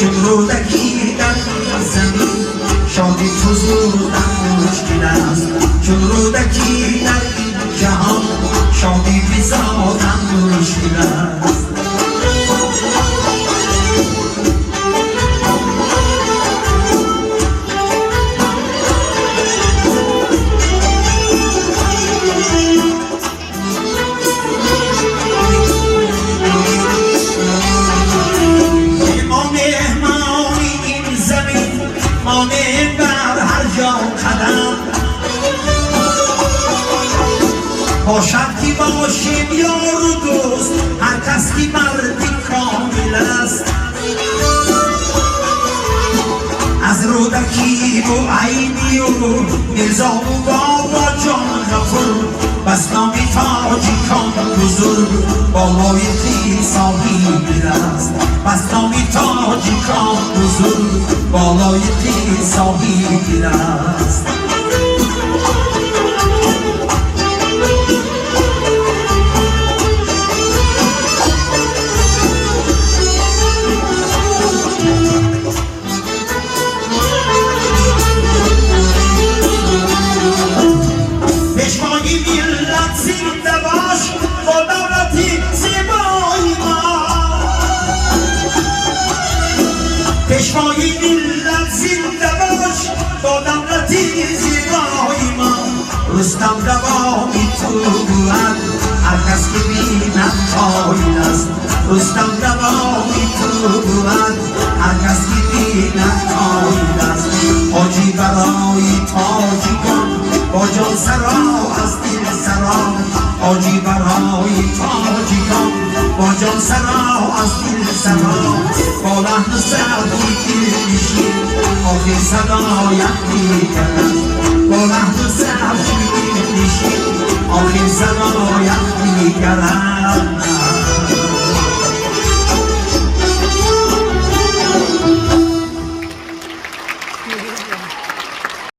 چون رودکی در زمین شادی فزودن مشکل است چون رودکی در جهان شادی بزادن مشکل است باشد که باشیم یار و دوست هر کس که مردی کامل است از رودکی و عینی و مرزا و بابا جان غفور بس نام تاجی کان بزرگ بالای تی صاحب است بس نام تاجی کان بزرگ بالای تی صاحب است پشوای ملت زنده باش با دولتی زیبای ما رستم دوامی تو بود هر کس که بیند خواهید است رستم دوامی تو بود هر کس که بیند خواهید است حاجی برای تاجیکان با جان سرا از دل سرا حاجی برای تاجیکان با جان سرا از دل سرا با لحن سردی دل میشید آخر صدایت میگرد با لحن سردی دل میشید آخر صدایت میگرد